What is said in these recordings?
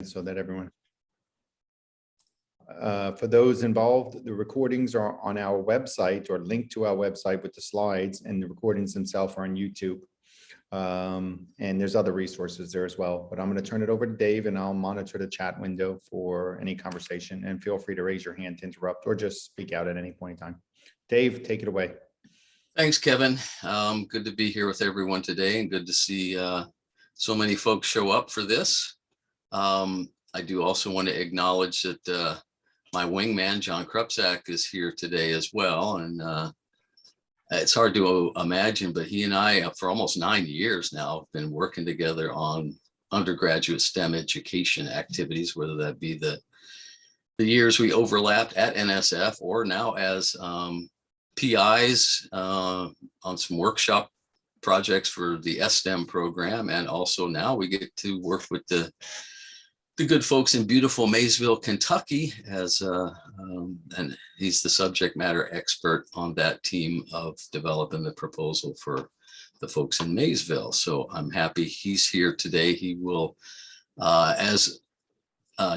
so that everyone. For those involved, the recordings are on our website or linked to our website with the slides, and the recordings themselves are on YouTube. And there's other resources there as well. But I'm going to turn it over to Dave, and I'll monitor the chat window for any conversation. And feel free to raise your hand to interrupt or just speak out at any point in time. Dave, take it away. Thanks, Kevin. Good to be here with everyone today, and good to see so many folks show up for this. I do also want to acknowledge that my wingman, John Krupczak, is here today as well. And it's hard to imagine, but he and I, for almost 9 years now, have been working together on undergraduate STEM education activities, whether that be the years we overlapped at NSF or now as PIs on some workshop projects for the STEM program. And also now we get to work with the good folks in beautiful Maysville, Kentucky, as and he's the subject matter expert on that team of developing the proposal for the folks in Maysville. So I'm happy he's here today. He will, as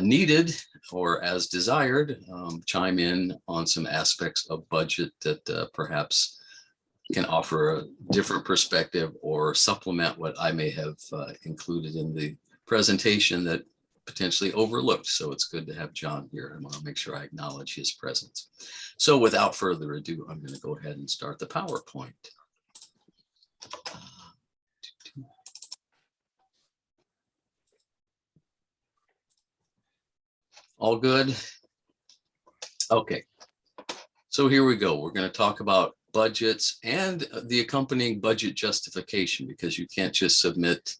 needed or as desired, chime in on some aspects of budget that perhaps can offer a different perspective or supplement what I may have included in the presentation that potentially overlooked. So it's good to have John here. I want to make sure I acknowledge his presence. So without further ado, I'm going to go ahead and start the PowerPoint. All good? Okay. So here we go. We're going to talk about budgets and the accompanying budget justification, because you can't just submit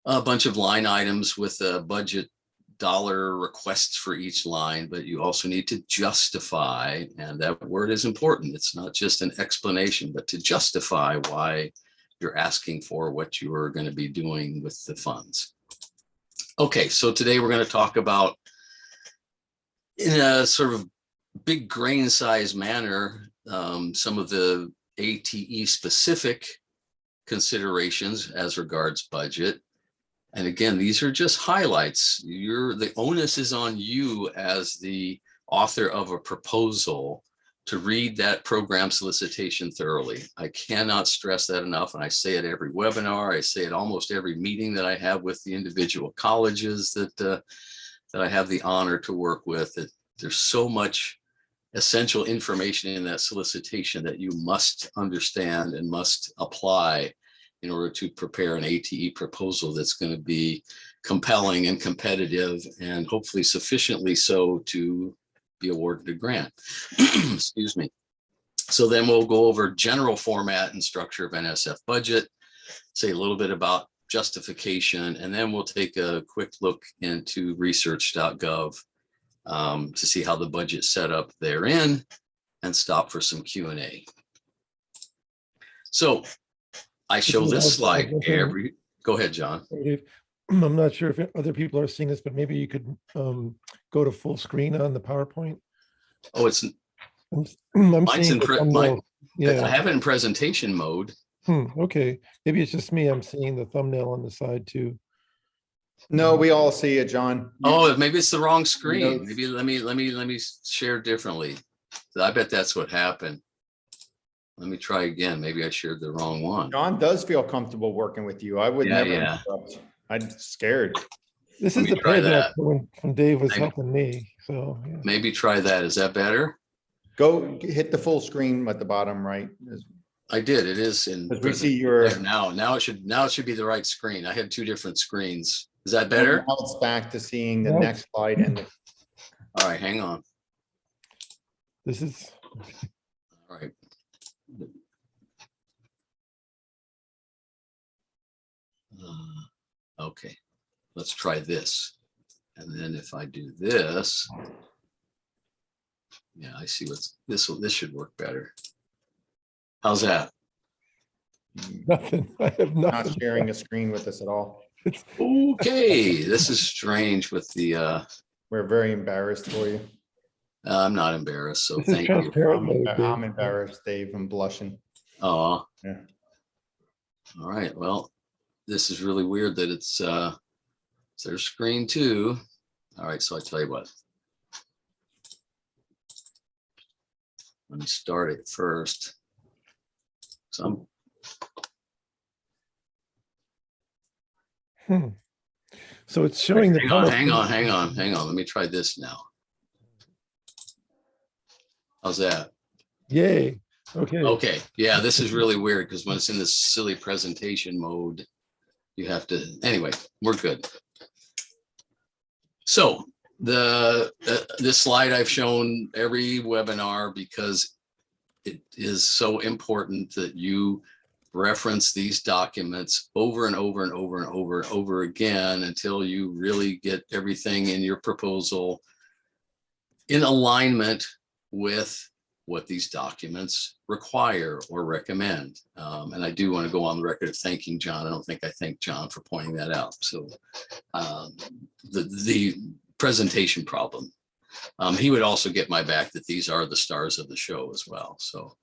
a bunch of line items with a budget dollar requests for each line, but you also need to justify, and that word is important. It's not just an explanation, but to justify why you're asking for what you are going to be doing with the funds. Okay, so today we're going to talk about, in a sort of big grain size manner, some of the ATE specific considerations as regards budget. And again, these are just highlights. The onus is on you as the author of a proposal to read that program solicitation thoroughly. I cannot stress that enough. And I say it every webinar. I say it almost every meeting that I have with the individual colleges that I have the honor to work with. That there's so much essential information in that solicitation that you must understand and must apply in order to prepare an ATE proposal that's going to be compelling and competitive, and hopefully sufficiently so to be awarded a grant. Excuse me. So then we'll go over general format and structure of NSF budget, say a little bit about justification, and then we'll take a quick look into research.gov to see how the budget's set up therein, and stop for some Q&A. So I show this slide every, go ahead, John. I'm not sure if other people are seeing this, but maybe you could go to full screen on the PowerPoint. Oh, it's, I'm mine's seeing yeah. I have it in presentation mode. Okay, maybe it's just me. I'm seeing the thumbnail on the side too. No, we all see it, John. Oh, maybe it's the wrong screen. Maybe let me share differently. I bet that's what happened. Let me try again. Maybe I shared the wrong one. John does feel comfortable working with you. I would never interrupt. I'm scared. This is the payback when Dave was helping me. So yeah. Maybe try that. Is that better? Go hit the full screen at the bottom right. I did. It is in. We see your now it should be the right screen. I had two different screens. Is that better? Now it's back to seeing the next slide. And all right, hang on. This is all right. Okay, let's try this. And then if I do this, yeah, I see what's this should work better. How's that? nothing. I have nothing. Not sharing a screen with us at all. Okay, this is strange with the We're very embarrassed for you. I'm not embarrassed, so This is thank you. transparent mode, Dave. I'm embarrassed, Dave. I'm blushing. Oh, Yeah. All right. Well, this is really weird that it's So there's screen 2. All right, so I tell you what. Let me start it first. So So it's showing the hang on. PowerPoint. Let me try this now. How's that? Yay. Okay. Okay, yeah, this is really weird because when it's in this silly presentation mode, you have to, anyway, we're good. So this slide I've shown every webinar because it is so important that you reference these documents over and over and over and over and over again until you really get everything in your proposal in alignment with what these documents require or recommend. And I do want to go on the record of thanking John. I don't think I thanked John for pointing that out. So the presentation problem. He would also get my back that these are the stars of the show as well. So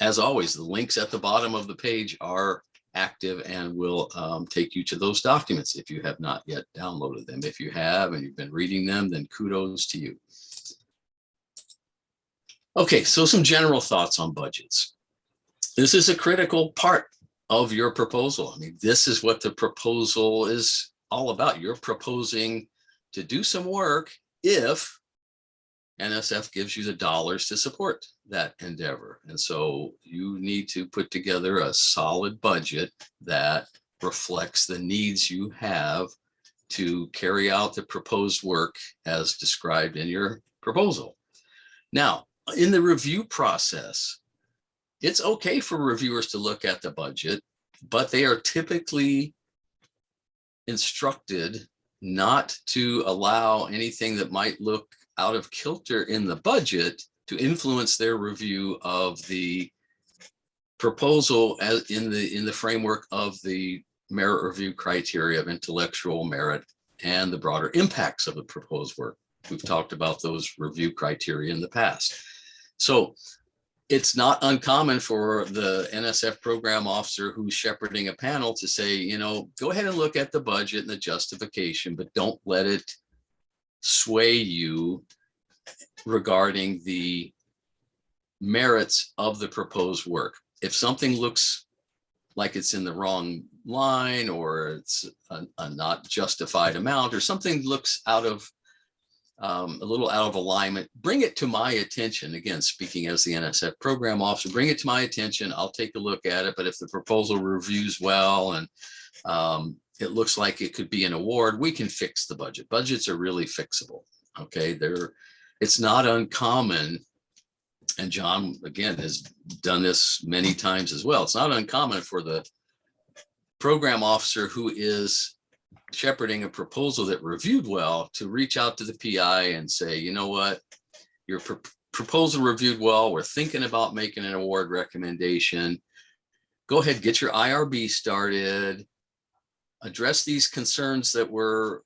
as always, the links at the bottom of the page are active and will take you to those documents if you have not yet downloaded them. If you have and you've been reading them, then kudos to you. Okay, so some general thoughts on budgets. This is a critical part of your proposal. I mean, this is what the proposal is all about. You're proposing to do some work if NSF gives you the dollars to support that endeavor. And so you need to put together a solid budget that reflects the needs you have to carry out the proposed work as described in your proposal. Now, in the review process, it's okay for reviewers to look at the budget, but they are typically instructed not to allow anything that might look out of kilter in the budget to influence their review of the proposal as in the framework of the merit review criteria of intellectual merit and the broader impacts of the proposed work. We've talked about those review criteria in the past. So it's not uncommon for the NSF program officer who's shepherding a panel to say, you know, go ahead and look at the budget and the justification, but don't let it sway you regarding the merits of the proposed work. If something looks like it's in the wrong line or it's a not justified amount or something looks out of a little out of alignment, bring it to my attention. Again, speaking as the NSF program officer, bring it to my attention. I'll take a look at it. But if the proposal reviews well and it looks like it could be an award, we can fix the budget. Budgets are really fixable. Okay, it's not uncommon. And John, again, has done this many times as well. It's not uncommon for the program officer who is shepherding a proposal that reviewed well to reach out to the PI and say, you know what, your proposal reviewed well. We're thinking about making an award recommendation. Go ahead, get your IRB started. Address these concerns that were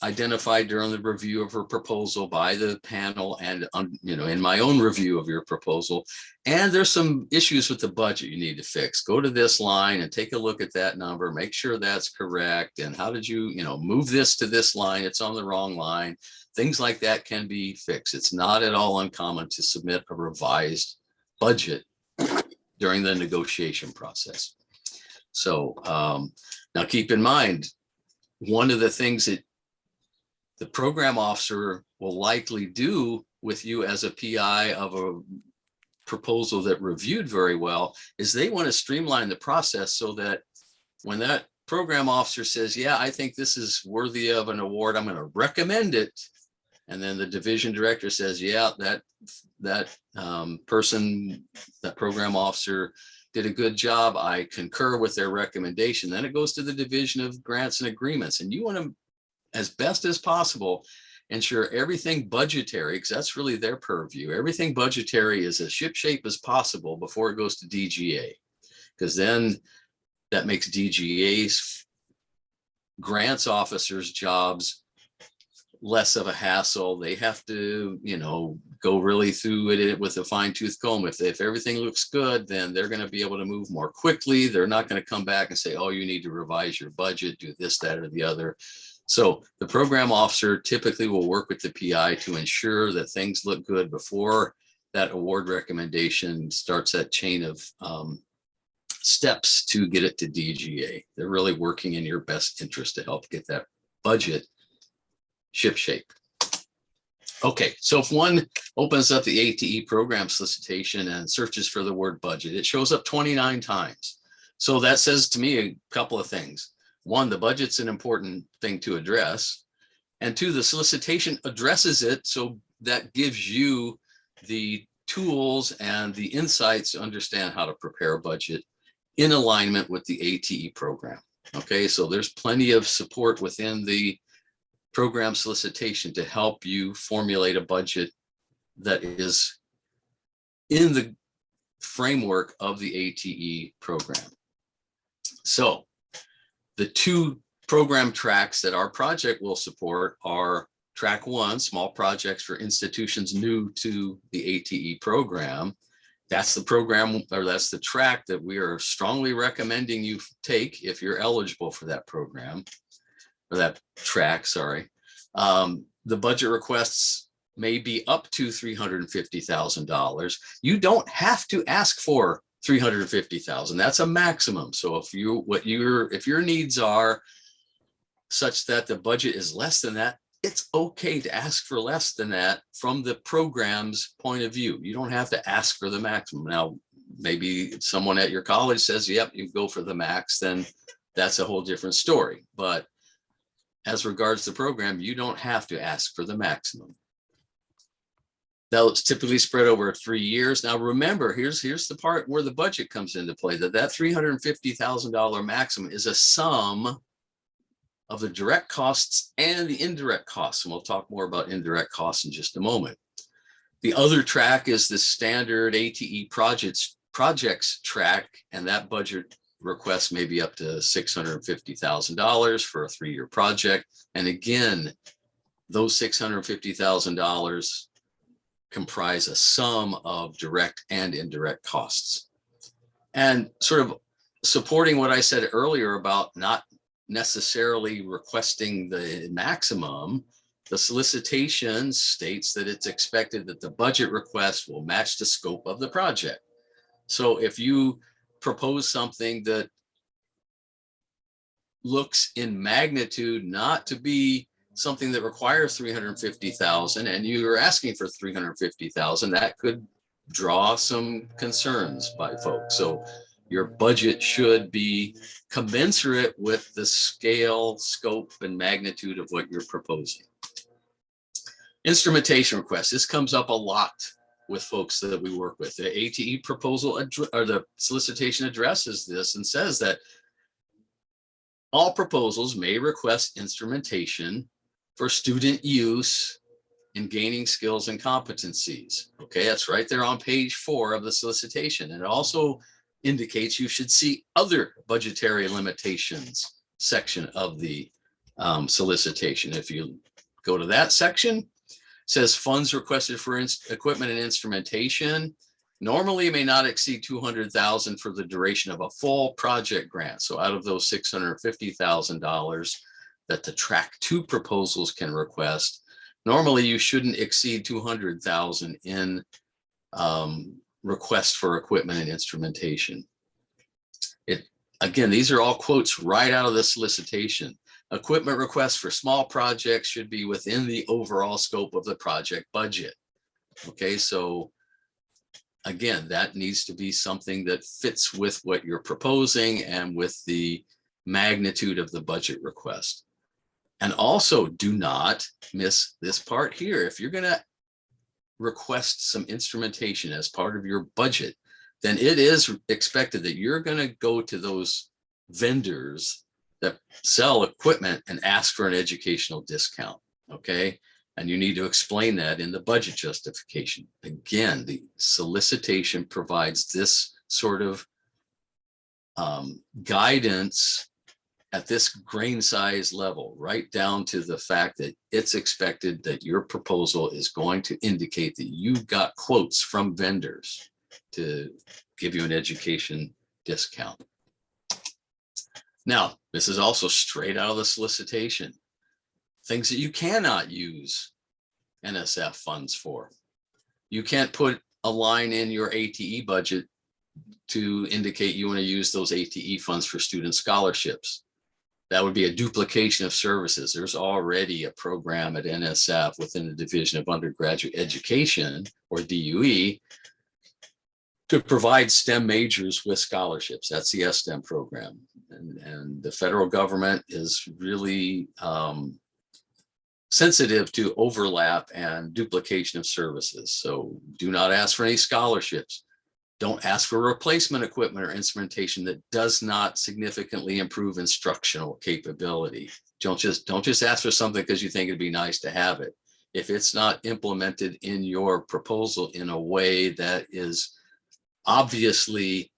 identified during the review of her proposal by the panel and in my own review of your proposal. And there's some issues with the budget you need to fix. Go to this line and take a look at that number, make sure that's correct. And how did you move this to this line? It's on the wrong line. Things like that can be fixed. It's not at all uncommon to submit a revised budget during the negotiation process. So now keep in mind, one of the things that the program officer will likely do with you as a PI of a proposal that reviewed very well is they want to streamline the process so that when that program officer says, yeah, I think this is worthy of an award, I'm going to recommend it. And then the division director says, yeah, that person, that program officer did a good job. I concur with their recommendation. Then it goes to the division of grants and agreements. And you want to, as best as possible, ensure everything budgetary, because that's really their purview. Everything budgetary is as shipshape as possible before it goes to DGA, because then that makes DGA's grants officers' jobs less of a hassle. They have to, go really through it with a fine tooth comb. If everything looks good, then they're going to be able to move more quickly. They're not going to come back and say, oh, you need to revise your budget, do this, that, or the other. So the program officer typically will work with the PI to ensure that things look good before that award recommendation starts that chain of steps to get it to DGA. They're really working in your best interest to help get that budget shipshape. Okay, so if one opens up the ATE program solicitation and searches for the word budget, it shows up 29 times. So that says to me a couple of things. One, the budget's an important thing to address. And two, the solicitation addresses it. So that gives you the tools and the insights to understand how to prepare a budget in alignment with the ATE program. Okay, so there's plenty of support within the program solicitation to help you formulate a budget that is in the framework of the ATE program. So the two program tracks that our project will support are track 1, small projects for institutions new to the ATE program. That's the program, or that's the track that we are strongly recommending you take if you're eligible for that program, or that track, sorry. The budget requests may be up to $350,000. You don't have to ask for $350,000. That's a maximum. So if your needs are such that the budget is less than that, it's okay to ask for less than that from the program's point of view. You don't have to ask for the maximum. Now, maybe someone at your college says, yep, you go for the max, then that's a whole different story. But as regards the program, you don't have to ask for the maximum. That's typically spread over 3 years. Now, remember, here's the part where the budget comes into play, that $350,000 maximum is a sum of the direct costs and the indirect costs. And we'll talk more about indirect costs in just a moment. The other track is the standard ATE projects track, and that budget request may be up to $650,000 for a 3-year project. And again, those $650,000 comprise a sum of direct and indirect costs. And sort of supporting what I said earlier about not necessarily requesting the maximum, the solicitation states that it's expected that the budget request will match the scope of the project. So if you propose something that looks in magnitude not to be something that requires $350,000 and you are asking for $350,000, that could draw some concerns by folks. So your budget should be commensurate with the scale, scope, and magnitude of what you're proposing. Instrumentation requests. This comes up a lot with folks that we work with. The ATE proposal or the solicitation addresses this and says that all proposals may request instrumentation for student use in gaining skills and competencies. Okay, that's right there on page 4 of the solicitation. And it also indicates you should see other budgetary limitations section of the solicitation. If you go to that section, it says funds requested for equipment and instrumentation normally may not exceed $200,000 for the duration of a full project grant. So out of those $650,000 that the track 2 proposals can request, normally you shouldn't exceed $200,000 in request for equipment and instrumentation. Again, these are all quotes right out of the solicitation. Equipment requests for small projects should be within the overall scope of the project budget. Okay, so again, that needs to be something that fits with what you're proposing and with the magnitude of the budget request. And also do not miss this part here. If you're going to request some instrumentation as part of your budget, then it is expected that you're going to go to those vendors that sell equipment and ask for an educational discount. Okay. And you need to explain that in the budget justification. Again, the solicitation provides this sort of guidance at this grain size level, right down to the fact that it's expected that your proposal is going to indicate that you've got quotes from vendors to give you an education discount. Now, this is also straight out of the solicitation. Things that you cannot use NSF funds for. You can't put a line in your ATE budget to indicate you want to use those ATE funds for student scholarships. That would be a duplication of services. There's already a program at NSF within the Division of Undergraduate Education, or DUE, to provide STEM majors with scholarships. That's the STEM program. And the federal government is really sensitive to overlap and duplication of services. So do not ask for any scholarships. Don't ask for replacement equipment or instrumentation that does not significantly improve instructional capability. Don't just ask for something because you think it'd be nice to have it. If it's not implemented in your proposal in a way that is obviously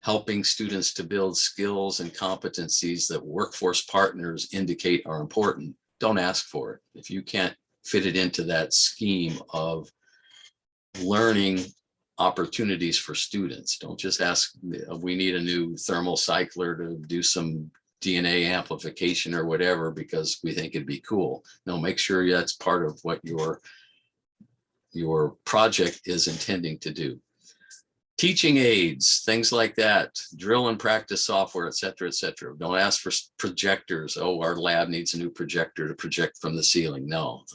helping students to build skills and competencies that workforce partners indicate are important, don't ask for it. If you can't fit it into that scheme of learning opportunities for students, don't just ask, we need a new thermal cycler to do some DNA amplification or whatever because we think it'd be cool. No, make sure that's part of what your project is intending to do. Teaching aids, things like that, drill and practice software, et cetera, et cetera. Don't ask for projectors. Oh, our lab needs a new projector to project from the ceiling. No.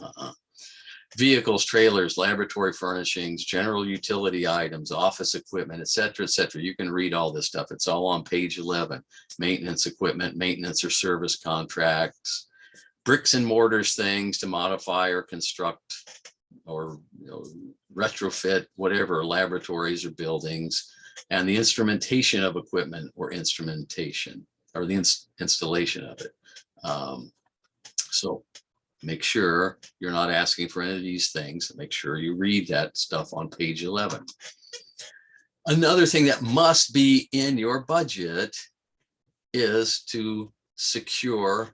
Vehicles, trailers, laboratory furnishings, general utility items, office equipment, et cetera, et cetera. You can read all this stuff. It's all on page 11. Maintenance equipment, maintenance or service contracts, bricks and mortars things to modify or construct or retrofit whatever laboratories or buildings, and the instrumentation of equipment or instrumentation or the installation of it. So make sure you're not asking for any of these things. Make sure you read that stuff on page 11. Another thing that must be in your budget is to secure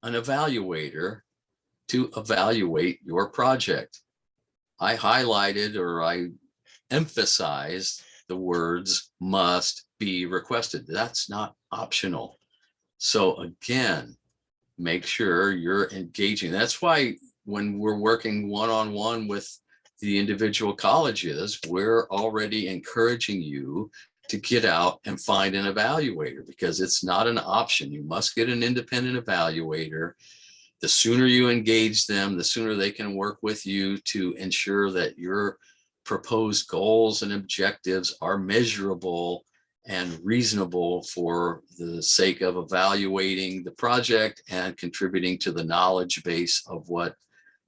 an evaluator to evaluate your project. I highlighted or I emphasized the words must be requested. That's not optional. So again, make sure you're engaging. That's why when we're working one-on-one with the individual colleges, we're already encouraging you to get out and find an evaluator because it's not an option. You must get an independent evaluator. The sooner you engage them, the sooner they can work with you to ensure that your proposed goals and objectives are measurable and reasonable for the sake of evaluating the project and contributing to the knowledge base of what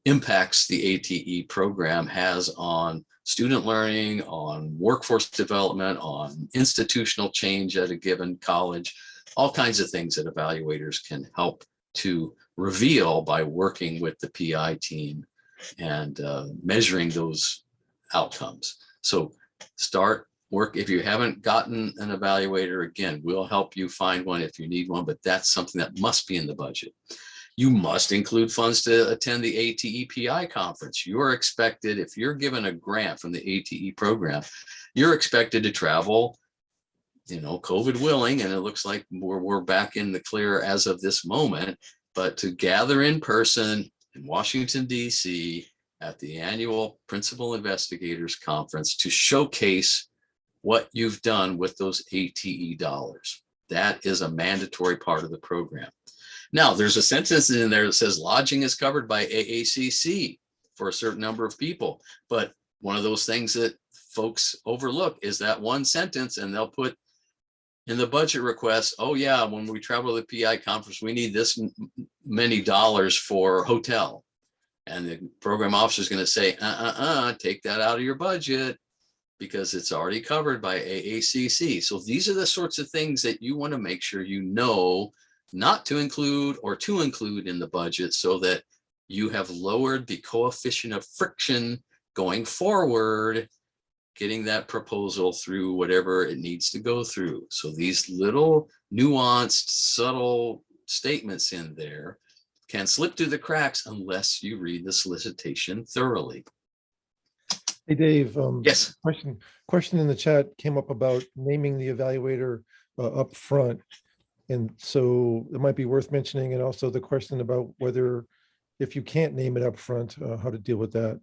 impacts the ATE program has on student learning, on workforce development, on institutional change at a given college, all kinds of things that evaluators can help to reveal by working with the PI team and measuring those outcomes. So start work. If you haven't gotten an evaluator, again, we'll help you find one if you need one, but that's something that must be in the budget. You must include funds to attend the ATE PI conference. You're expected, if you're given a grant from the ATE program, you're expected to travel, COVID willing, and it looks like we're back in the clear as of this moment, but to gather in person in Washington, D.C. at the annual Principal Investigators Conference to showcase what you've done with those ATE dollars. That is a mandatory part of the program. Now, there's a sentence in there that says lodging is covered by AACC for a certain number of people. But one of those things that folks overlook is that one sentence, and they'll put in the budget request, oh yeah, when we travel to the PI conference, we need this many dollars for hotel. And the program officer is going to say, take that out of your budget because it's already covered by AACC. So these are the sorts of things that you want to make sure you know not to include or to include in the budget so that you have lowered the coefficient of friction going forward getting that proposal through whatever it needs to go through. So these little nuanced, subtle statements in there can slip through the cracks unless you read the solicitation thoroughly. Hey, Dave. Yes. Question in the chat came up about naming the evaluator up front. And so it might be worth mentioning, and also the question about whether, if you can't name it up front, how to deal with that.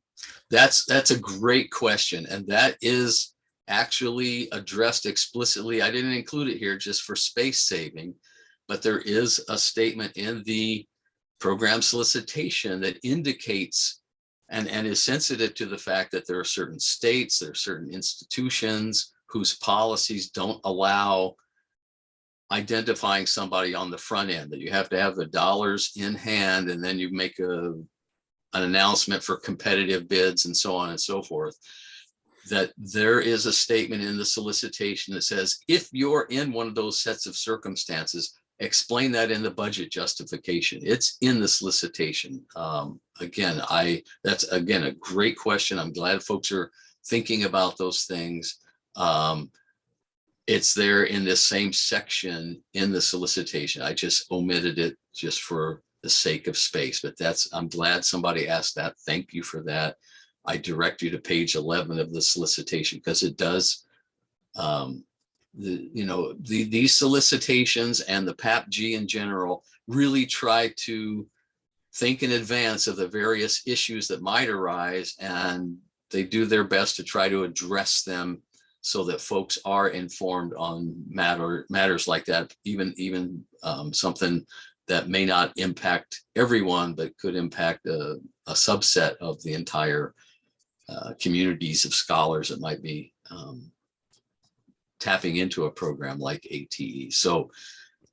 That's a great question. And that is actually addressed explicitly. I didn't include it here just for space saving, but there is a statement in the program solicitation that indicates and is sensitive to the fact that there are certain states, there are certain institutions whose policies don't allow identifying somebody on the front end, that you have to have the dollars in hand and then you make an announcement for competitive bids and so on and so forth. That there is a statement in the solicitation that says, if you're in one of those sets of circumstances, explain that in the budget justification. It's in the solicitation. That's again a great question. I'm glad folks are thinking about those things. It's there in this same section in the solicitation. I just omitted it just for the sake of space, but I'm glad somebody asked that. Thank you for that. I direct you to page 11 of the solicitation because it does, these solicitations and the PAPG in general really try to think in advance of the various issues that might arise, and they do their best to try to address them so that folks are informed on matters like that, even something that may not impact everyone, but could impact a subset of the entire communities of scholars that might be tapping into a program like ATE. So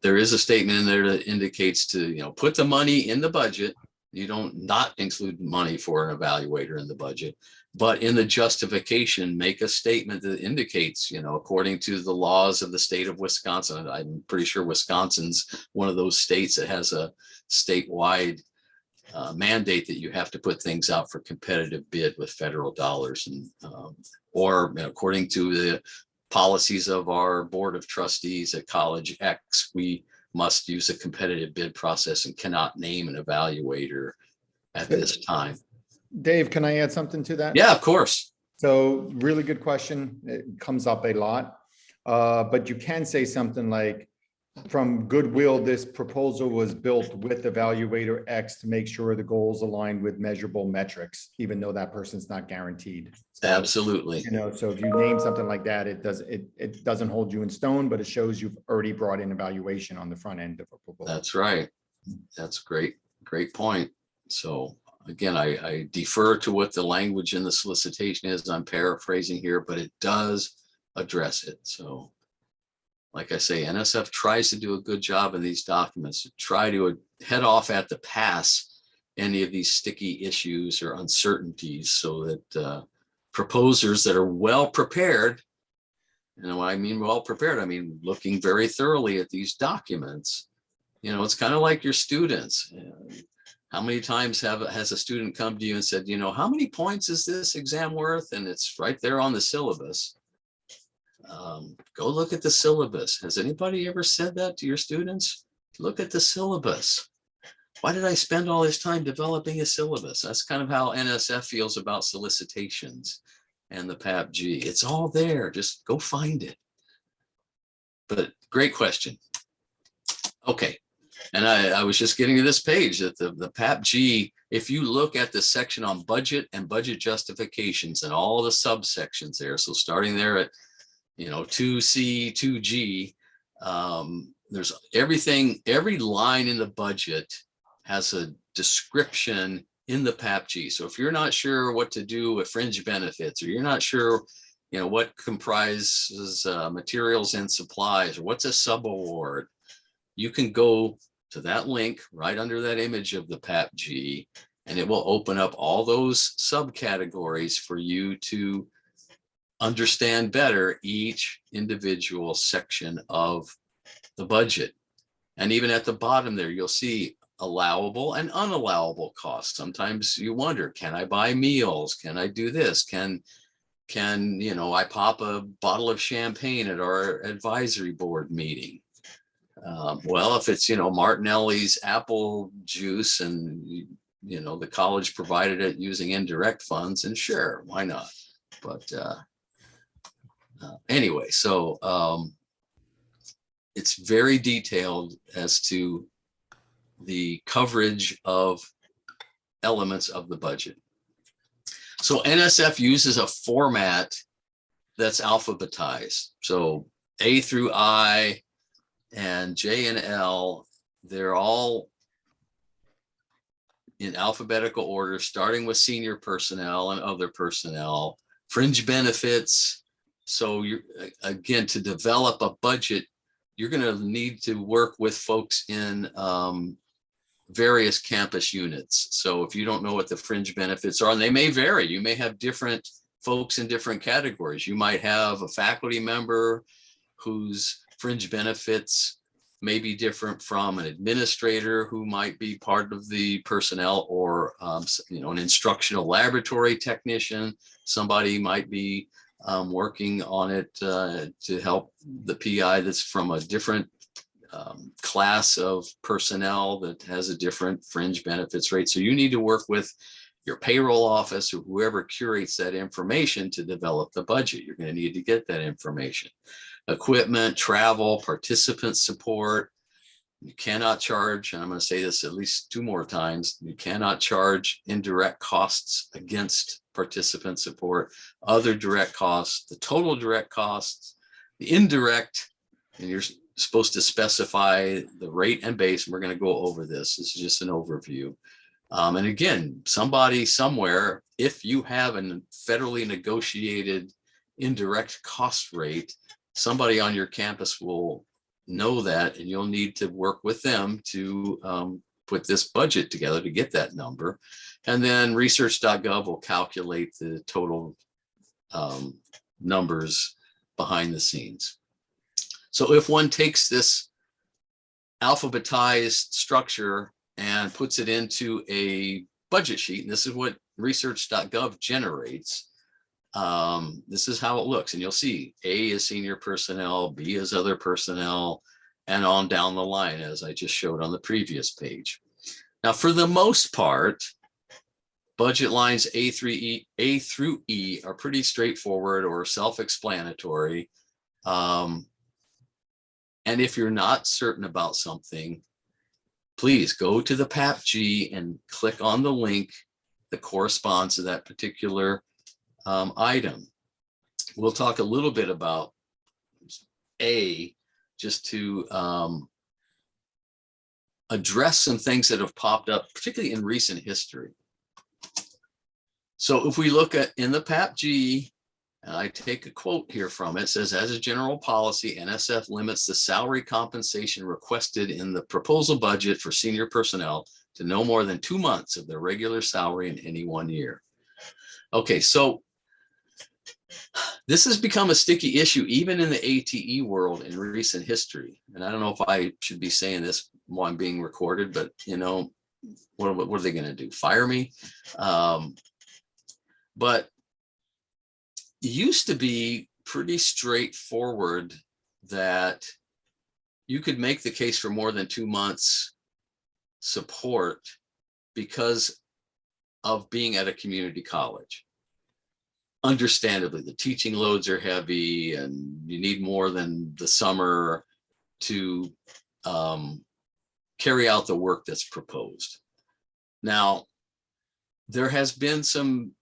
there is a statement in there that indicates to, put the money in the budget. You don't not include money for an evaluator in the budget, but in the justification, make a statement that indicates, according to the laws of the state of Wisconsin, I'm pretty sure Wisconsin's one of those states that has a statewide mandate that you have to put things out for competitive bid with federal dollars, and or according to the policies of our board of trustees at College X, we must use a competitive bid process and cannot name an evaluator at this time. Dave, can I add something to that? Yeah, of course. So really good question. It comes up a lot, but you can say something like, from goodwill, this proposal was built with evaluator X to make sure the goals aligned with measurable metrics, even though that person's not guaranteed. So, Absolutely. so if you name something like that, it doesn't hold you in stone, but it shows you've already brought in evaluation on the front end of a proposal. That's right. That's great point. So again, I defer to what the language in the solicitation is. I'm paraphrasing here, but it does address it. So like I say, NSF tries to do a good job in these documents to try to head off at the pass any of these sticky issues or uncertainties, so that proposers that are well prepared, and when I mean well prepared, I mean looking very thoroughly at these documents. It's kind of like your students. How many times has a student come to you and said, how many points is this exam worth? And it's right there on the syllabus. Go look at the syllabus. Has anybody ever said that to your students? Look at the syllabus. Why did I spend all this time developing a syllabus? That's kind of how NSF feels about solicitations and the PAPG. It's all there. Just go find it. But great question. Okay. And I was just getting to this page that the PAPG, if you look at the section on budget and budget justifications and all the subsections there, so starting there at 2C, 2G, there's everything, every line in the budget has a description in the PAPG. So if you're not sure what to do with fringe benefits, or you're not sure, what comprises materials and supplies, or what's a subaward, you can go to that link right under that image of the PAPG, and it will open up all those subcategories for you to understand better each individual section of the budget. And even at the bottom there, you'll see allowable and unallowable costs. Sometimes you wonder, can I buy meals? Can I do this? Can can, I pop a bottle of champagne at our advisory board meeting? Well, if it's, Martinelli's apple juice and, the college provided it using indirect funds, and sure, why not? But anyway, so it's very detailed as to the coverage of elements of the budget. So NSF uses a format that's alphabetized. So A through I and J and L, they're all in alphabetical order, starting with senior personnel and other personnel, fringe benefits. So you're, again, to develop a budget, you're going to need to work with folks in various campus units. So if you don't know what the fringe benefits are, and they may vary, you may have different folks in different categories. You might have a faculty member whose fringe benefits may be different from an administrator who might be part of the personnel, or an instructional laboratory technician. Somebody might be working on it to help the PI that's from a different class of personnel that has a different fringe benefits rate. So you need to work with your payroll office or whoever curates that information to develop the budget. You're going to need to get that information. Equipment, travel, participant support. You cannot charge, and I'm going to say this at least 2 more times, you cannot charge indirect costs against participant support, other direct costs, the total direct costs, the indirect, and you're supposed to specify the rate and base. And we're going to go over this. This is just an overview. And again, somebody somewhere, if you have a federally negotiated indirect cost rate, somebody on your campus will know that, and you'll need to work with them to put this budget together to get that number. And then research.gov will calculate the total numbers behind the scenes. So if one takes this alphabetized structure and puts it into a budget sheet, and this is what research.gov generates, this is how it looks. And you'll see A is senior personnel, B is other personnel, and on down the line, as I just showed on the previous page. Now, for the most part, budget lines A through E are pretty straightforward or self-explanatory. And if you're not certain about something, please go to the PAPG and click on the link that corresponds to that particular item. We'll talk a little bit about A, just to address some things that have popped up, particularly in recent history. So if we look at in the PAPG, and I take a quote here from it, says, as a general policy, NSF limits the salary compensation requested in the proposal budget for senior personnel to no more than 2 months of their regular salary in any 1 year. Okay, so this has become a sticky issue, even in the ATE world in recent history. And I don't know if I should be saying this while I'm being recorded, but what are they going to do? Fire me? But it used to be pretty straightforward that you could make the case for more than 2 months support because of being at a community college. Understandably, the teaching loads are heavy and you need more than the summer to carry out the work that's proposed. Now, there has been some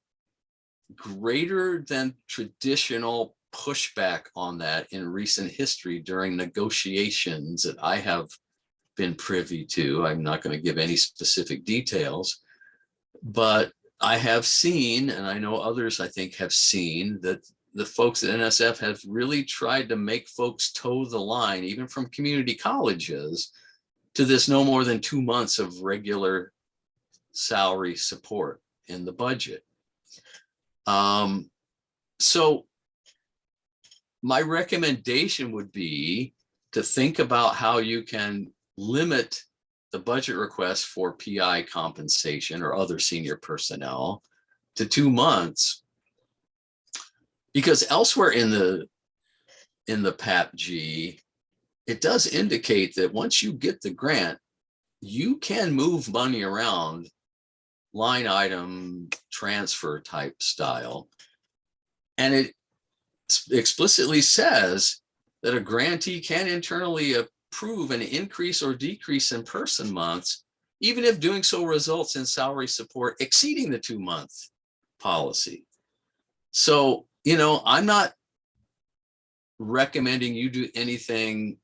greater than traditional pushback on that in recent history during negotiations that I have been privy to. I'm not going to give any specific details, but I have seen, and I know others I think have seen, that the folks at NSF have really tried to make folks toe the line, even from community colleges, to this no more than 2 months of regular salary support in the budget. So my recommendation would be to think about how you can limit the budget request for PI compensation or other senior personnel to 2 months. Because elsewhere in the PAPG, it does indicate that once you get the grant, you can move money around line item transfer type style. And it explicitly says that a grantee can internally approve an increase or decrease in person months, even if doing so results in salary support exceeding the 2-month policy. So, I'm not recommending you do anything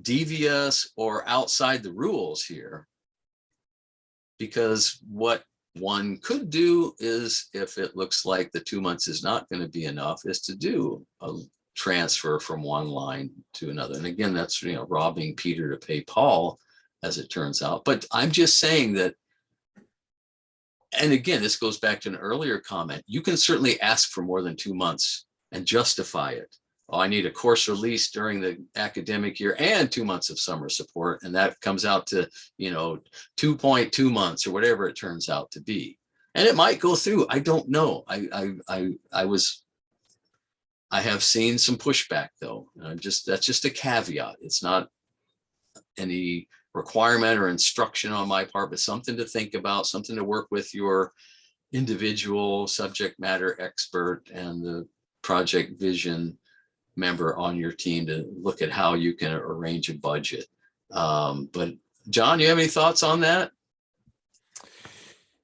devious or outside the rules here, because what one could do is, if it looks like the 2 months is not going to be enough, is to do a transfer from one line to another. And again, that's robbing Peter to pay Paul, as it turns out. But I'm just saying that, and again, this goes back to an earlier comment, you can certainly ask for more than 2 months and justify it. Oh, I need a course release during the academic year and 2 months of summer support. And that comes out to, 2.2 months or whatever it turns out to be. And it might go through. I don't know. I have seen some pushback though. That's just a caveat. It's not any requirement or instruction on my part, but something to think about, something to work with your individual subject matter expert and the project vision member on your team to look at how you can arrange a budget. But John, you have any thoughts on that?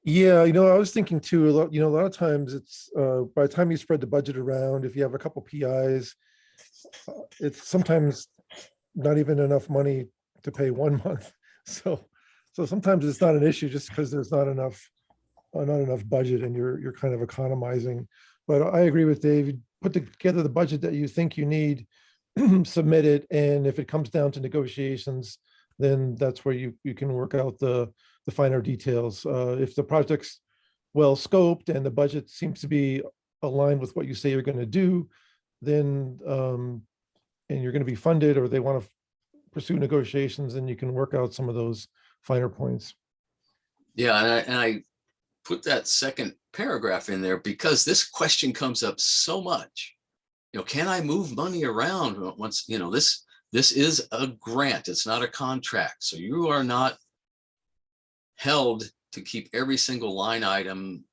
Yeah, I was thinking too, a lot of times it's, by the time you spread the budget around, if you have a couple PIs, it's sometimes not even enough money to pay 1 month. So sometimes it's not an issue just because there's not enough budget and you're kind of economizing. But I agree with Dave. Put together the budget that you think you need, submit it, and if it comes down to negotiations, then that's where you can work out the finer details. If the project's well scoped and the budget seems to be aligned with what you say you're going to do, then and you're going to be funded, or they want to pursue negotiations, then you can work out some of those finer points. Yeah, and I put that second paragraph in there because this question comes up so much. Can I move money around once, this is a grant, it's not a contract. So you are not held to keep every single line item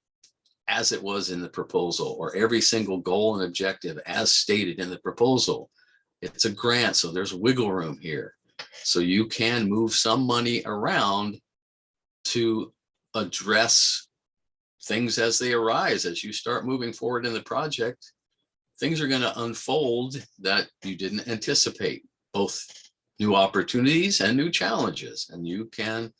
as it was in the proposal, or every single goal and objective as stated in the proposal. It's a grant, so there's wiggle room here. So you can move some money around to address things as they arise. As you start moving forward in the project, things are going to unfold that you didn't anticipate, both new opportunities and new challenges. And you can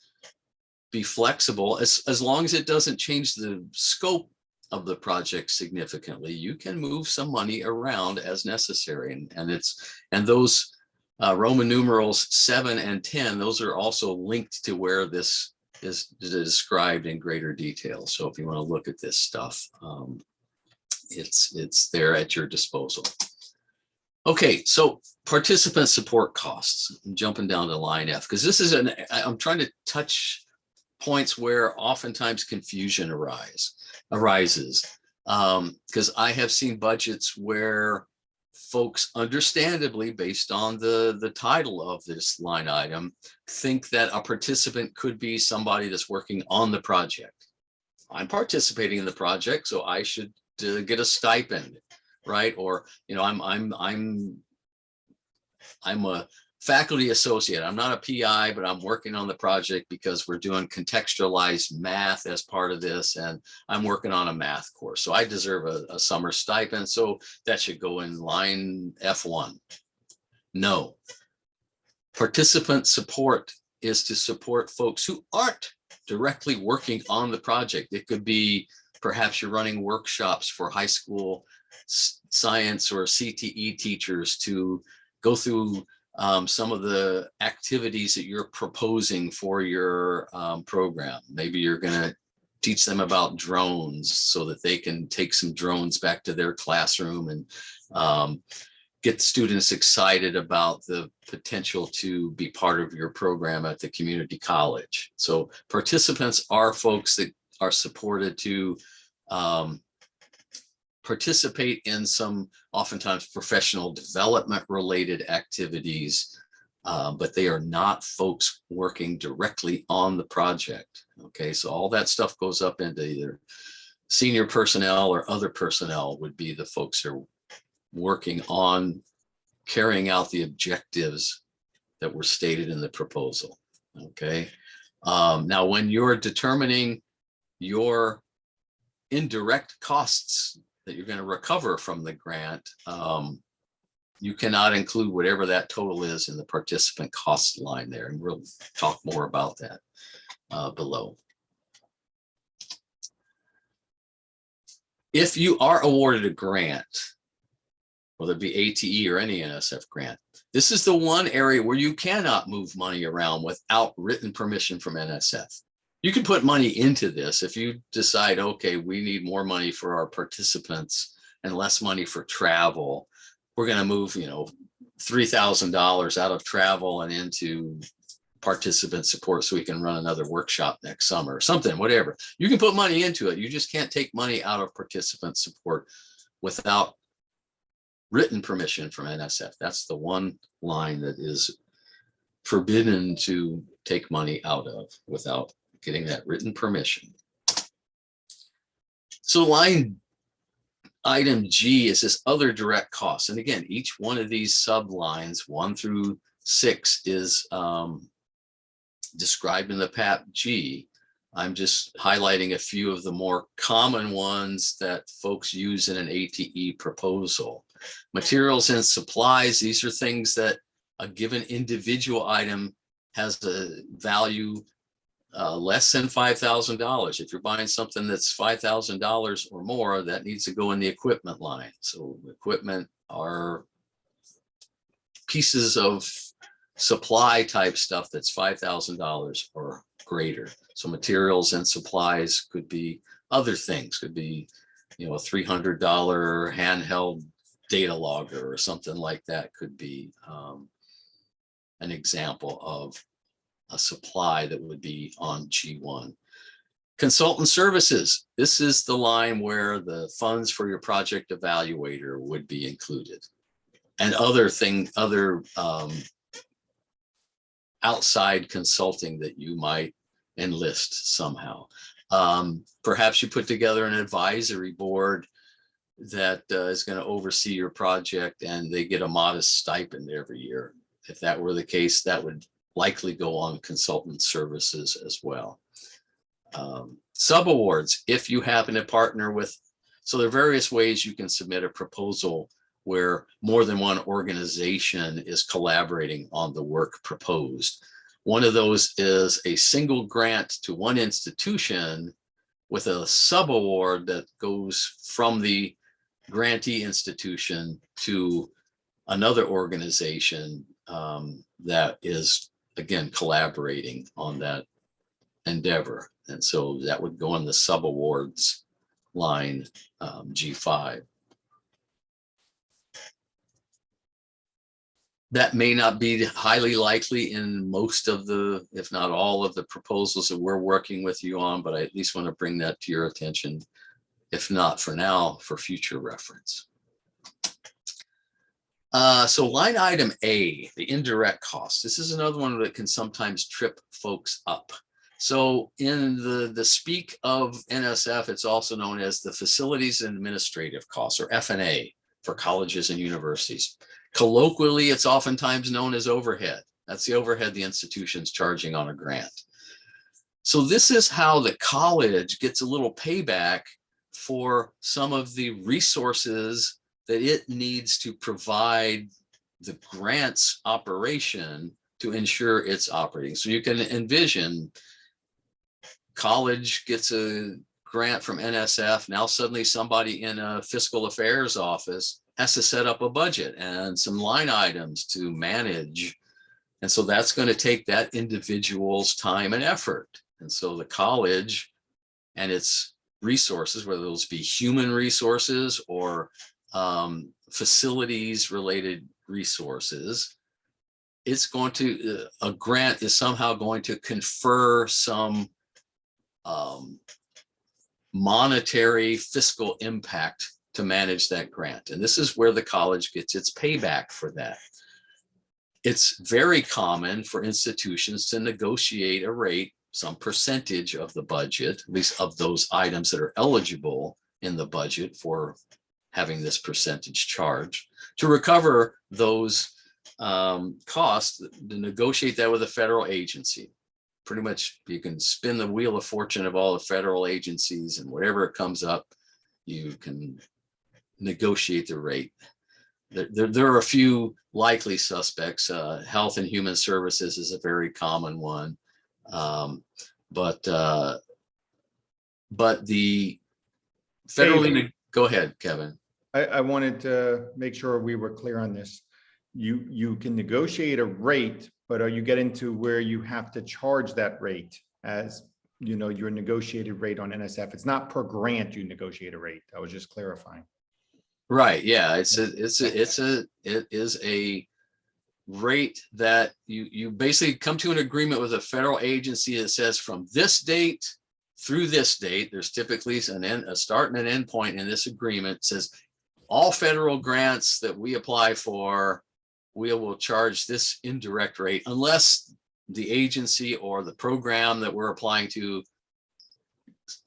be flexible as long as it doesn't change the scope of the project significantly. You can move some money around as necessary. And those Roman numerals 7 and 10, those are also linked to where this is described in greater detail. So if you want to look at this stuff, it's there at your disposal. Okay, so participant support costs. I'm jumping down to line F, because this is I'm trying to touch points where oftentimes confusion arises. Because I have seen budgets where folks, understandably, based on the title of this line item, think that a participant could be somebody that's working on the project. I'm participating in the project, so I should get a stipend, right? Or I'm a faculty associate. I'm not a PI, but I'm working on the project because we're doing contextualized math as part of this, and I'm working on a math course. So I deserve a summer stipend. So that should go in line F1. No. Participant support is to support folks who aren't directly working on the project. It could be perhaps you're running workshops for high school science or CTE teachers to go through some of the activities that you're proposing for your program. Maybe you're going to teach them about drones so that they can take some drones back to their classroom and get students excited about the potential to be part of your program at the community college. So participants are folks that are supported to participate in some oftentimes professional development related activities, but they are not folks working directly on the project. Okay, so all that stuff goes up into either senior personnel or other personnel would be the folks who are working on carrying out the objectives that were stated in the proposal. Okay, now when you're determining your indirect costs that you're going to recover from the grant, you cannot include whatever that total is in the participant cost line there. And we'll talk more about that below. If you are awarded a grant, whether it be ATE or any NSF grant, this is the one area where you cannot move money around without written permission from NSF. You can put money into this if you decide, okay, we need more money for our participants and less money for travel. We're going to move, $3,000 out of travel and into participant support so we can run another workshop next summer or something, whatever. You can put money into it. You just can't take money out of participant support without written permission from NSF. That's the one line that is forbidden to take money out of without getting that written permission. So line item G is this other direct costs. And again, each one of these sublines 1 through 6 is described in the PAP G. I'm just highlighting a few of the more common ones that folks use in an ATE proposal. Materials and supplies, these are things that a given individual item has a value less than $5,000. If you're buying something that's $5,000 or more, that needs to go in the equipment line. So equipment are pieces of supply type stuff that's $5,000 or greater. So materials and supplies could be other things, could be, a $300 handheld data logger or something like that could be an example of a supply that would be on G1. Consultant services. This is the line where the funds for your project evaluator would be included, and other outside consulting that you might enlist somehow. Perhaps you put together an advisory board that is going to oversee your project and they get a modest stipend every year. If that were the case, that would likely go on consultant services as well. Subawards, if you happen to partner with, so there are various ways you can submit a proposal where more than one organization is collaborating on the work proposed. One of those is a single grant to one institution with a subaward that goes from the grantee institution to another organization that is, again, collaborating on that endeavor. And so that would go in the subawards line, G5. That may not be highly likely in most of the, if not all of the proposals that we're working with you on, but I at least want to bring that to your attention, if not for now, for future reference. So line item A, the indirect costs. This is another one that can sometimes trip folks up. So in the speak of NSF, it's also known as the facilities and administrative costs, or F&A, for colleges and universities. Colloquially, it's oftentimes known as overhead. That's the overhead the institution's charging on a grant. So this is how the college gets a little payback for some of the resources that it needs to provide the grant's operation to ensure it's operating. So you can envision college gets a grant from NSF. Now suddenly somebody in a fiscal affairs office has to set up a budget and some line items to manage. And so that's going to take that individual's time and effort. And so the college and its resources, whether those be human resources or facilities related resources, it's going to, a grant is somehow going to confer some monetary fiscal impact to manage that grant. And this is where the college gets its payback for that. It's very common for institutions to negotiate a rate, some percentage of the budget, at least of those items that are eligible in the budget for having this percentage charge, to recover those costs, to negotiate that with a federal agency. Pretty much you can spin the wheel of fortune of all the federal agencies, and whatever it comes up, you can negotiate the rate. There are a few likely suspects. Health and Human Services is a very common one. But the federally, go ahead, Kevin. I wanted to make sure we were clear on this. You can negotiate a rate, but are you getting to where you have to charge that rate as, you know, your negotiated rate on NSF? It's not per grant you negotiate a rate. I was just clarifying. Right. Yeah. It is a rate that you basically come to an agreement with a federal agency that says from this date through this date, there's typically a start and an end point in this agreement. It says all federal grants that we apply for, we will charge this indirect rate unless the agency or the program that we're applying to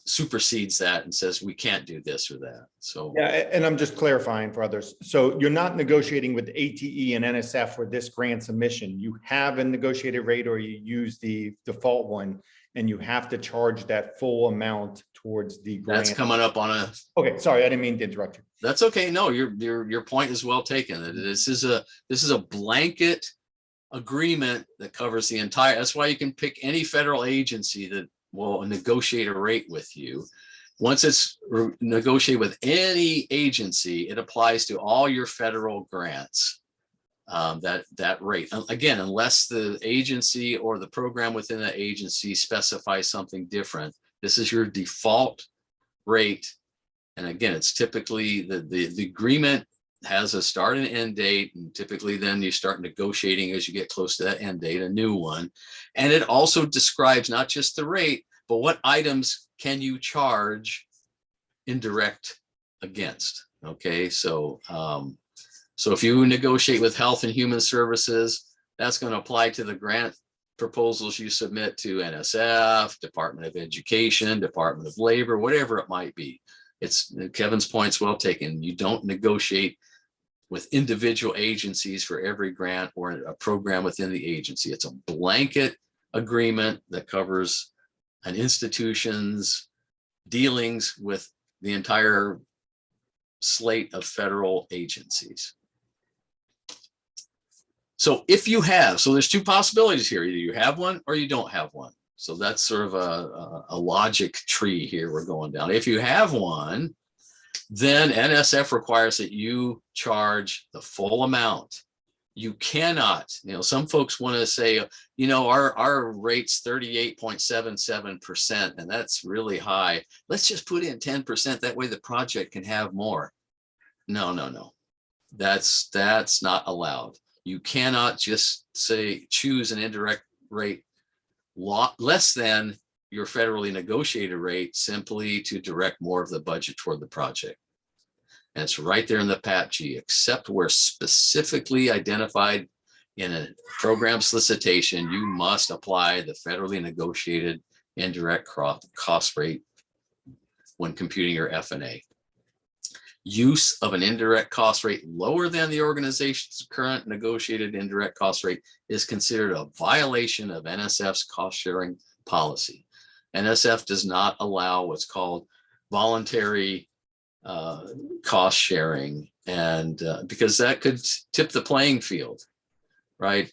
supersedes that and says we can't do this or that. So yeah, and I'm just clarifying for others. So you're not negotiating with ATE and NSF for this grant submission. You have a negotiated rate, or you use the default one, and you have to charge that full amount towards the grant. that's coming up on a. Okay, sorry, I didn't mean to interrupt you. That's okay. No, your point is well taken. This is a blanket agreement that covers the entire. That's why you can pick any federal agency that will negotiate a rate with you. Once it's negotiated with any agency, it applies to all your federal grants. That rate, again, unless the agency or the program within the agency specifies something different, this is your default rate. And again, it's typically the agreement has a start and end date, and typically then you start negotiating as you get close to that end date, a new one. And it also describes not just the rate, but what items can you charge indirect against. Okay, so if you negotiate with Health and Human Services, that's going to apply to the grant proposals you submit to NSF, Department of Education, Department of Labor, whatever it might be. It's Kevin's point's well taken. You don't negotiate with individual agencies for every grant or a program within the agency. It's a blanket agreement that covers an institution's dealings with the entire slate of federal agencies. So if you have, so there's two possibilities here. Either you have one or you don't have one. So that's sort of a logic tree here we're going down. If you have one, then NSF requires that you charge the full amount. You cannot, some folks want to say, our rate's 38.77%, and that's really high. Let's just put in 10%. That way the project can have more. No. That's not allowed. You cannot just choose an indirect rate less than your federally negotiated rate simply to direct more of the budget toward the project. And it's right there in the PAPG, except where specifically identified in a program solicitation, you must apply the federally negotiated indirect cost rate when computing your F&A. Use of an indirect cost rate lower than the organization's current negotiated indirect cost rate is considered a violation of NSF's cost sharing policy. NSF does not allow what's called voluntary cost sharing, and because that could tip the playing field, right?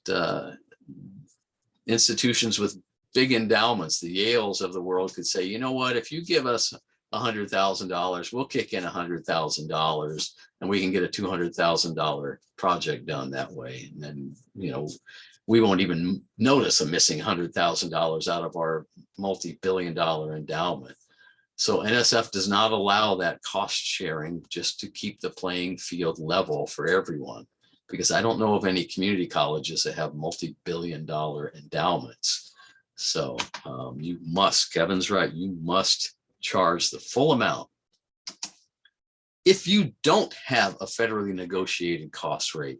Institutions with big endowments, the Yales of the world, could say, you know what, if you give us $100,000, we'll kick in $100,000 and we can get a $200,000 project done that way. And then, we won't even notice a missing $100,000 out of our multi-billion-dollar endowment. So NSF does not allow that cost sharing just to keep the playing field level for everyone, because I don't know of any community colleges that have multi-billion-dollar endowments. So you must, Kevin's right, you must charge the full amount If you don't have a federally negotiated cost rate,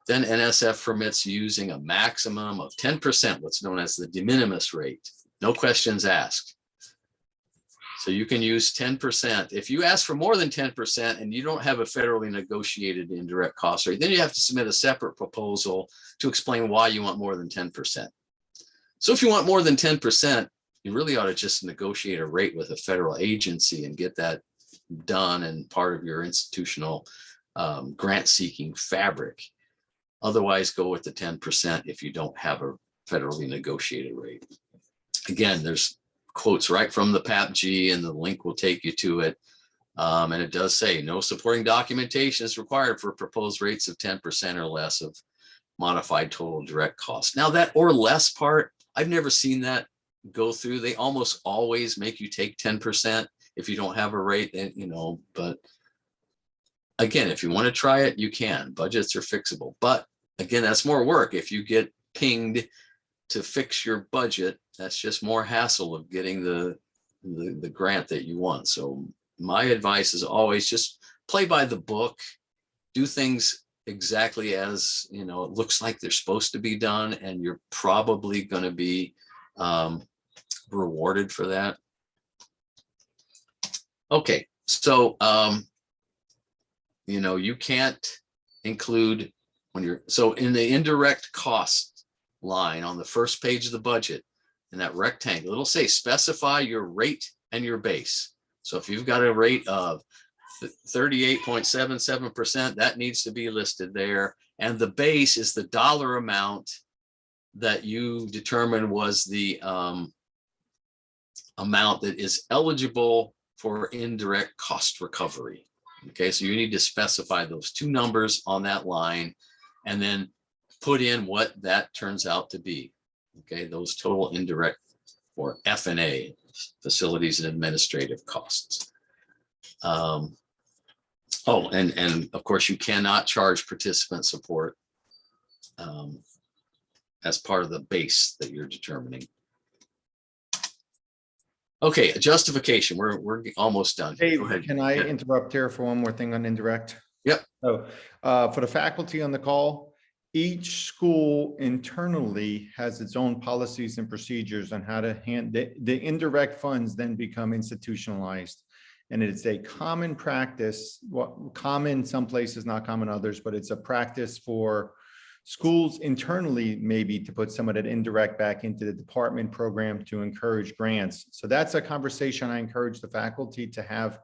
then NSF permits using a maximum of 10%, what's known as the de minimis rate. No questions asked. So you can use 10%. If you ask for more than 10% and you don't have a federally negotiated indirect cost rate, then you have to submit a separate proposal to explain why you want more than 10%. So if you want more than 10%, you really ought to just negotiate a rate with a federal agency and get that done and part of your institutional grant-seeking fabric. Otherwise, go with the 10% if you don't have a federally negotiated rate. Again, there's quotes right from the PAPG, and the link will take you to it. And it does say no supporting documentation is required for proposed rates of 10% or less of modified total direct cost. Now that or less part, I've never seen that go through. They almost always make you take 10% if you don't have a rate, and but again, if you want to try it, you can. Budgets are fixable, but again, that's more work. If you get pinged to fix your budget, that's just more hassle of getting the grant that you want. So my advice is always just play by the book, do things exactly as it looks like they're supposed to be done, and you're probably going to be rewarded for that. Okay, so you can't include when you're in the indirect cost line on the first page of the budget, in that rectangle, it'll say specify your rate and your base. So if you've got a rate of 38.77%, that needs to be listed there. And the base is the dollar amount that you determine was the amount that is eligible for indirect cost recovery. Okay, so you need to specify those two numbers on that line and then put in what that turns out to be. Okay, those total indirect or F&A, facilities and administrative costs. Oh, and of course you cannot charge participant support as part of the base that you're determining. Okay, justification. We're almost done. Dave, Go ahead. can I Yeah. interrupt here for one more thing on indirect? Yep. So for the faculty on the call, each school internally has its own policies and procedures on how to handle the indirect funds, then become institutionalized. And it's a common practice, common some places, not common others, but it's a practice for schools internally maybe to put some of that indirect back into the department program to encourage grants. So that's a conversation I encourage the faculty to have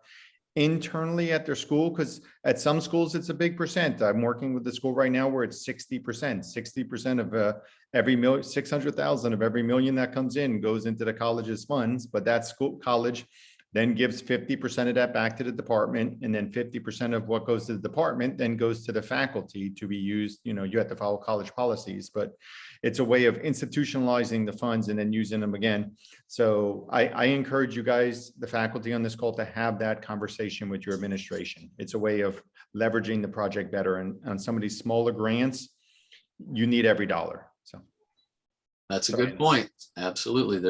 internally at their school, because at some schools it's a big percent. I'm working with the school right now where it's 60% of every 600,000 of every million that comes in goes into the college's funds, but that college then gives 50% of that back to the department, and then 50% of what goes to the department then goes to the faculty to be used. You have to follow college policies, but it's a way of institutionalizing the funds and then using them again. So I encourage you guys, the faculty on this call, to have that conversation with your administration. It's a way of leveraging the project better. And on some of these smaller grants, you need every dollar. So that's a good point. Absolutely.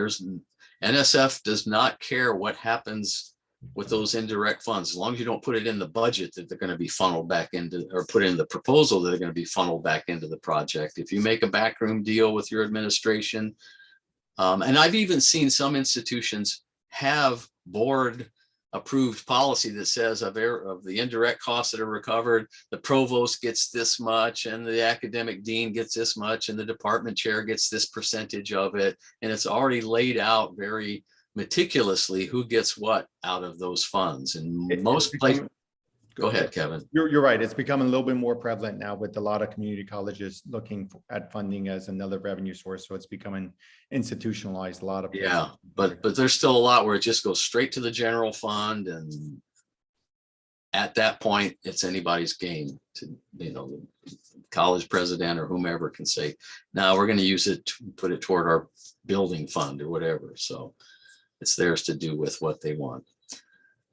NSF does not care what happens with those indirect funds, as long as you don't put it in the budget that they're going to be funneled back into, or put in the proposal that they're going to be funneled back into the project. If you make a backroom deal with your administration, and I've even seen some institutions have board approved policy that says of the indirect costs that are recovered, the provost gets this much and the academic dean gets this much and the department chair gets this percentage of it. And it's already laid out very meticulously who gets what out of those funds. And most places, go ahead, Kevin. You're right. It's becoming a little bit more prevalent now with a lot of community colleges looking at funding as another revenue source. So it's becoming institutionalized a lot of places. Yeah, but there's still a lot where it just goes straight to the general fund, and at that point it's anybody's game to, the college president or whomever can say, now we're going to use it to put it toward our building fund or whatever. So it's theirs to do with what they want.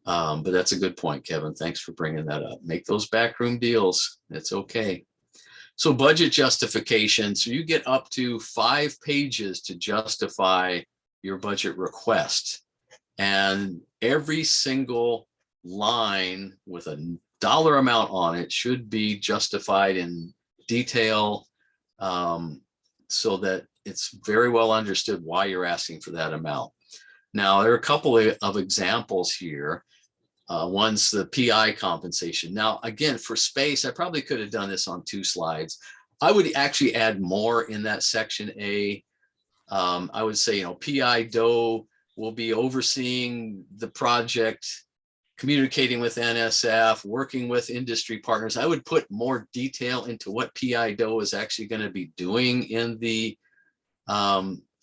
But that's a good point, Kevin. Thanks for bringing that up. Make those backroom deals. It's okay. So budget justification. So you get up to 5 pages to justify your budget request. And every single line with a dollar amount on it should be justified in detail, so that it's very well understood why you're asking for that amount. Now, there are a couple of examples here. One's the PI compensation. Now, again, for space, I probably could have done this on 2 slides. I would actually add more in that section A. I would say, PI DOE will be overseeing the project, communicating with NSF, working with industry partners. I would put more detail into what PI DOE is actually going to be doing in the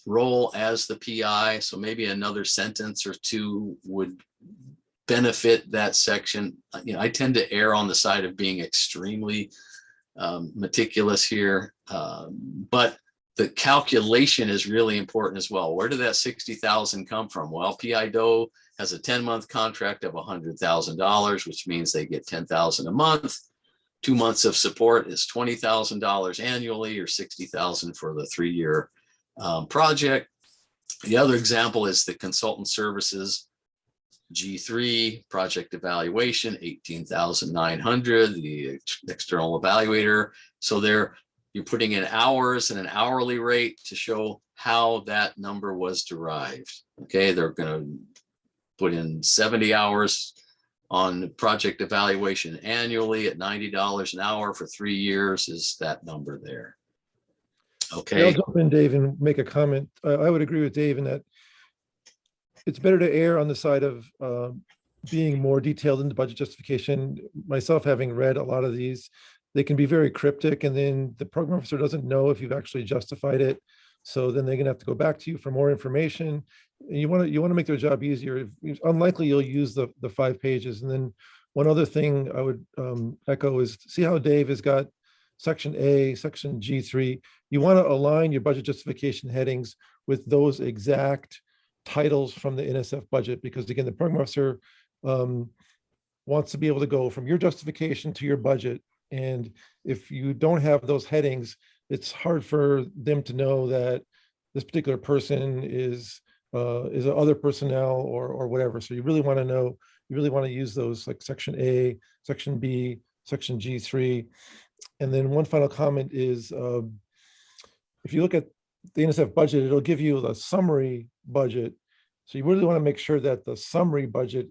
role as the PI. So maybe another sentence or 2 would benefit that section. I tend to err on the side of being extremely meticulous here, but the calculation is really important as well. Where did that 60,000 come from? Well, PI DOE has a 10-month contract of $100,000, which means they get 10,000 a month. 2 months of support is $20,000 annually, or 60,000 for the 3-year project. The other example is the consultant services G3 project evaluation, 18,900, the external evaluator. So you're putting in hours and an hourly rate to show how that number was derived. Okay, they're going to put in 70 hours on project evaluation annually at $90 an hour for 3 years is that number there. Okay. I'll jump in, Dave, and make a comment. I would agree with Dave in that it's better to err on the side of being more detailed in the budget justification. Myself, having read a lot of these, they can be very cryptic, and then the program officer doesn't know if you've actually justified it. So then they're gonna have to go back to you for more information. And you want to make their job easier. It's unlikely you'll use the 5 pages. And then one other thing I would echo is, see how Dave has got section A, section G3. You want to align your budget justification headings with those exact titles from the NSF budget, because again, the program officer wants to be able to go from your justification to your budget. And if you don't have those headings, it's hard for them to know that this particular person is other personnel or whatever. So you really want to know, you really want to use those, like section A, section B, section G3. And then one final comment is, if you look at the NSF budget, it'll give you the summary budget. So you really want to make sure that the summary budget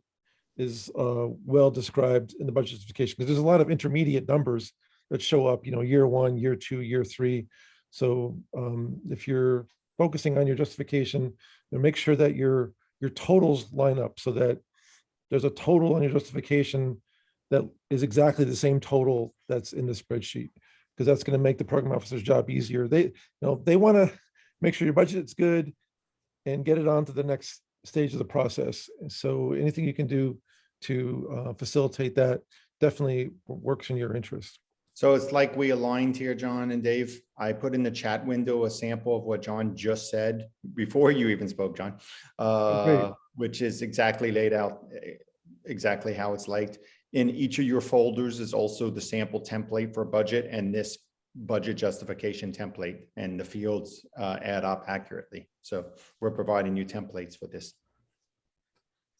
is well described in the budget justification, because there's a lot of intermediate numbers that show up, year 1, year 2, year 3. So if you're focusing on your justification, make sure that your totals line up so that there's a total on your justification that is exactly the same total that's in the spreadsheet, because that's going to make the program officer's job easier. They want to make sure your budget is good and get it on to the next stage of the process. So anything you can do to facilitate that definitely works in your interest. So it's like we aligned here, John and Dave. I put in the chat window a sample of what John just said before you even spoke, John, which is exactly laid out, exactly how it's liked. In each of your folders is also the sample template for budget and this budget justification template, and the fields add up accurately. So we're providing you templates for this.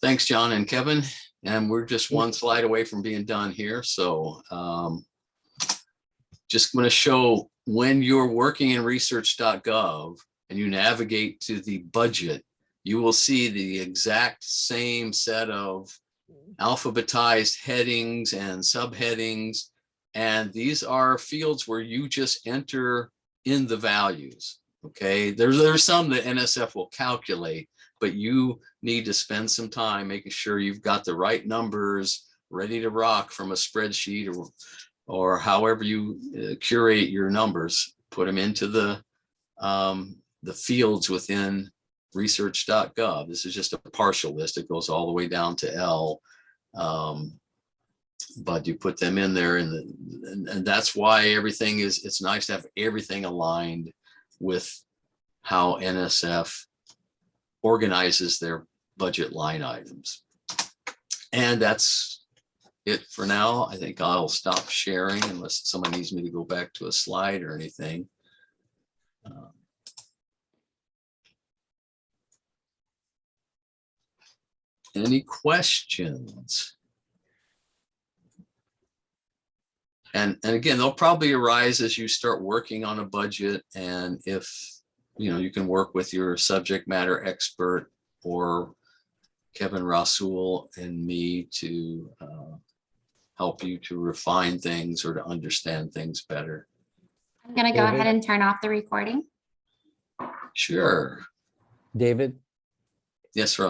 Thanks, John and Kevin. And we're just one slide away from being done here. So just going to show, when you're working in research.gov and you navigate to the budget, you will see the exact same set of alphabetized headings and subheadings. And these are fields where you just enter in the values. Okay, there's some that NSF will calculate, but you need to spend some time making sure you've got the right numbers ready to rock from a spreadsheet, or however you curate your numbers. Put them into the fields within research.gov. This is just a partial list. It goes all the way down to L. But you put them in there, and that's why everything is, it's nice to have everything aligned with how NSF organizes their budget line items. And that's it for now. I think I'll stop sharing unless someone needs me to go back to a slide or anything. Any questions? And again, they'll probably arise as you start working on a budget. And if, you can work with your subject matter expert or Kevin Rasul and me to help you to refine things or to understand things better. I'm gonna go David? ahead and turn off the recording. Sure. David? Yes, Russ.